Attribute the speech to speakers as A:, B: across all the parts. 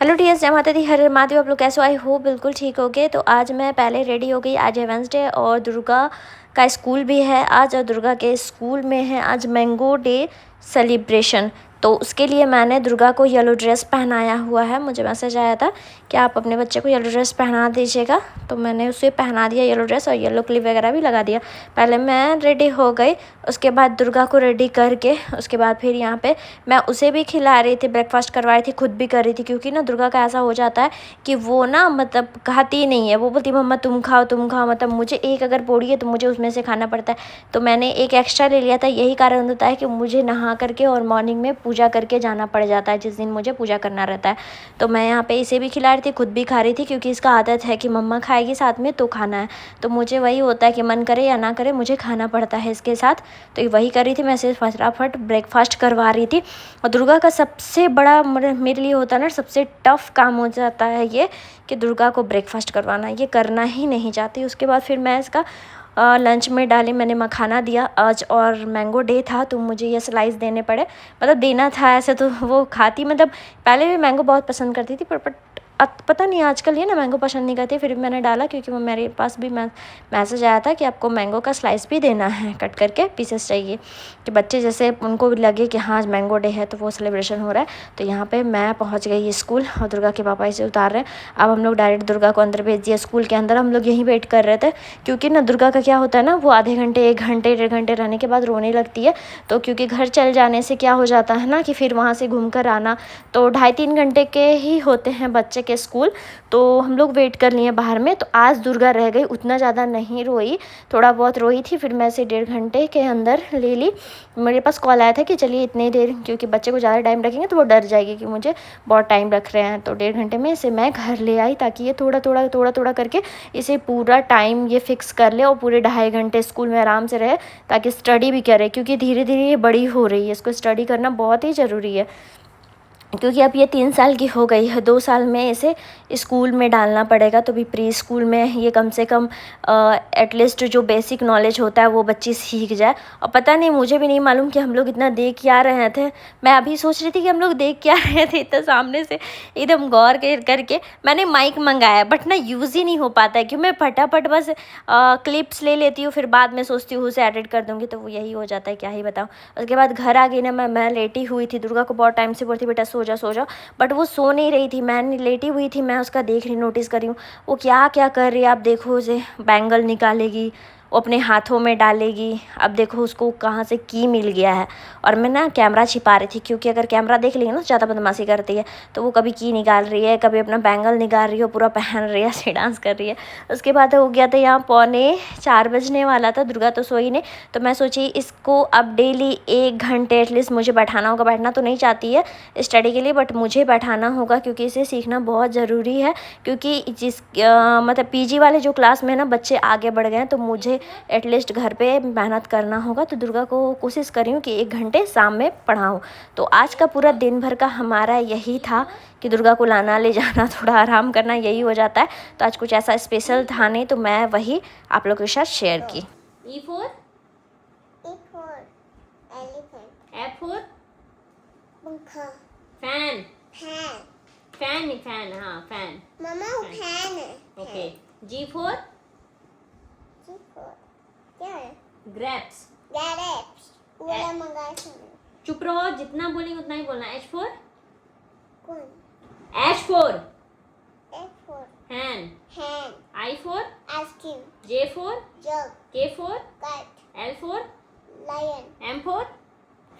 A: Hello dears, जय माता दी, हर हर महादेव। आप लोग कैसे हो? आई हो बिल्कुल ठीक हो गए। तो आज मैं पहले रेडी हो गई। आज है वेंसडे और दुर्गा का स्कूल भी है आज, और दुर्गा के स्कूल में है आज मैंगो डे सेलिब्रेशन। तो उसके लिए मैंने दुर्गा को येलो ड्रेस पहनाया हुआ है। मुझे मैसेज आया था कि आप अपने बच्चे को येलो ड्रेस पहना दीजिएगा, तो मैंने उसे पहना दिया येलो ड्रेस, और येलो क्लिप वगैरह भी लगा दिया। पहले मैं रेडी हो गई, उसके बाद दुर्गा को रेडी करके उसके बाद फिर यहाँ पे मैं उसे भी खिला रही थी, ब्रेकफास्ट करवा रही थी, खुद भी कर रही थी। क्योंकि ना दुर्गा का ऐसा हो जाता है कि वो ना मतलब खाती ही नहीं है। वो बोलती मम्मा तुम खाओ तुम खाओ, मतलब मुझे एक अगर पोड़ी है तो मुझे उसमें से खाना पड़ता है। तो मैंने एक एक्स्ट्रा ले लिया था। यही कारण होता है कि मुझे नहा करके और मॉर्निंग में पूजा करके जाना पड़ जाता है, जिस दिन मुझे पूजा करना रहता है। तो मैं यहाँ पे इसे भी खिला रही थी, खुद भी खा रही थी, क्योंकि इसका आदत है कि मम्मा खाएगी साथ में तो खाना है। तो मुझे वही होता है कि मन करे या ना करे मुझे खाना पड़ता है इसके साथ। तो वही कर रही थी, मैं सिर्फ फटाफट ब्रेकफास्ट करवा रही थी। और दुर्गा का सबसे बड़ा मेरे लिए होता है ना, सबसे टफ़ काम हो जाता है ये कि दुर्गा को ब्रेकफास्ट करवाना। ये करना ही नहीं चाहती। उसके बाद फिर मैं इसका लंच में डाली, मैंने मखाना दिया आज, और मैंगो डे था तो मुझे ये स्लाइस देने पड़े, मतलब देना था। ऐसे तो वो खाती, मतलब पहले भी मैंगो बहुत पसंद करती थी, पर पता नहीं आजकल ये ना मैंगो पसंद नहीं करती। फिर मैंने डाला क्योंकि वो मेरे पास भी मैसेज आया था कि आपको मैंगो का स्लाइस भी देना है, कट करके पीसेस चाहिए, कि बच्चे जैसे उनको भी लगे कि हाँ आज मैंगो डे है तो वो सेलिब्रेशन हो रहा है। तो यहाँ पे मैं पहुँच गई स्कूल, और दुर्गा के पापा इसे उतार रहे हैं। अब हम लोग डायरेक्ट दुर्गा को अंदर भेज दिया स्कूल के अंदर। हम लोग यहीं वेट कर रहे थे, क्योंकि ना दुर्गा का क्या होता है ना, वो आधे घंटे 1 घंटे 1.5 घंटे रहने के बाद रोने लगती है। तो क्योंकि घर चल जाने से क्या हो जाता है ना कि फिर वहाँ से घूम कर आना, तो 2.5-3 घंटे के ही होते हैं बच्चे के स्कूल। तो हम लोग वेट कर लिए बाहर में। तो आज दुर्गा रह गई, उतना ज़्यादा नहीं रोई, थोड़ा बहुत रोई थी। फिर मैं इसे 1.5 घंटे के अंदर ले ली। मेरे पास कॉल आया था कि चलिए इतनी देर, क्योंकि बच्चे को ज़्यादा टाइम रखेंगे तो वो डर जाएगी कि मुझे बहुत टाइम रख रहे हैं। तो 1.5 घंटे में इसे मैं घर ले आई, ताकि ये थोड़ा थोड़ा करके इसे पूरा टाइम ये फिक्स कर ले, और पूरे 2.5 घंटे स्कूल में आराम से रहे, ताकि स्टडी भी करे। क्योंकि धीरे धीरे ये बड़ी हो रही है, इसको स्टडी करना बहुत ही ज़रूरी है। क्योंकि अब ये 3 साल की हो गई है, 2 साल में इसे स्कूल में डालना पड़ेगा। तो भी प्री स्कूल में ये कम से कम एटलीस्ट जो बेसिक नॉलेज होता है वो बच्ची सीख जाए। और पता नहीं, मुझे भी नहीं मालूम कि हम लोग इतना देख क्या रहे थे। मैं अभी सोच रही थी कि हम लोग देख क्या रहे थे, इतना सामने से एकदम गौर करके। मैंने माइक मंगाया, बट ना यूज़ ही नहीं हो पाता है, क्योंकि मैं फटाफट बस क्लिप्स ले लेती हूँ, फिर बाद में सोचती हूँ उसे एडिट कर दूँगी, तो वो यही हो जाता है, क्या ही बताऊँ। उसके बाद घर आ गई ना, मैं लेटी हुई थी। दुर्गा को बहुत टाइम से बोलती बेटा सो जा, बट वो सो नहीं रही थी। मैं लेटी हुई थी, मैं उसका देख रही, नोटिस कर रही हूँ वो क्या क्या कर रही है। आप देखो, उसे बैंगल निकालेगी, वो अपने हाथों में डालेगी। अब देखो उसको कहाँ से की मिल गया है। और मैं ना कैमरा छिपा रही थी, क्योंकि अगर कैमरा देख लेंगे ना तो ज़्यादा बदमाशी करती है। तो वो कभी की निकाल रही है, कभी अपना बैंगल निकाल रही है, पूरा पहन रही है, ऐसे डांस कर रही है। उसके बाद हो गया था यहाँ 3:45 बजने वाला था। दुर्गा तो सोई नहीं, तो मैं सोची इसको अब डेली 1 घंटे एटलीस्ट मुझे बैठाना होगा। बैठना तो नहीं चाहती है स्टडी के लिए, बट मुझे बैठाना होगा, क्योंकि इसे सीखना बहुत ज़रूरी है। क्योंकि मतलब पीजी वाले जो क्लास में ना बच्चे आगे बढ़ गए हैं, तो मुझे एटलीस्ट घर पे मेहनत करना होगा। तो दुर्गा को कोशिश कर रही हूँ कि 1 घंटे शाम में पढ़ाऊँ। तो आज का पूरा दिन भर का हमारा यही था कि दुर्गा को लाना ले जाना, थोड़ा आराम करना, यही हो जाता है। तो आज कुछ ऐसा स्पेशल था नहीं, तो मैं वही आप लोगों के साथ शेयर की। E for elephant. F for
B: पंखा।
A: फैन।
B: फैन।
A: फैन नहीं, फैन, हाँ फैन।
B: मम्मा वो फैन है।
A: ओके। G for
B: क्या है?
A: ग्रेप्स।
B: ग्रेप्स। वाला मंगाया था।
A: चुप रहो, जितना बोलेंगे उतना ही बोलना। H for
B: कौन?
A: H for
B: F for
A: hen.
B: Hen.
A: I for
B: ice cream.
A: J for
B: jug.
A: K for
B: cat.
A: L for
B: lion.
A: M for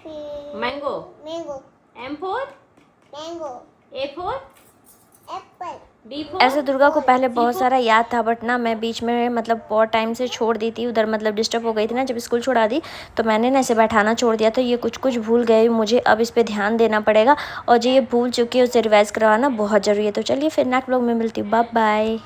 B: फिर
A: mango.
B: Mango.
A: M for
B: mango.
A: A for
B: apple.
A: D for ऐसे दुर्गा को पहले बहुत सारा याद था, but ना मैं बीच में मतलब बहुत टाइम से छोड़ दी थी उधर, मतलब डिस्टर्ब हो गई थी ना जब स्कूल छोड़ा दी, तो मैंने ना इसे बैठाना छोड़ दिया। तो ये कुछ कुछ भूल गए मुझे, अब इस पर ध्यान देना पड़ेगा। और जो ये भूल चुकी है उसे रिवाइज़ करवाना बहुत ज़रूरी है। तो चलिए फिर नेक्स्ट व्लॉग में मिलती हूँ। Bye bye.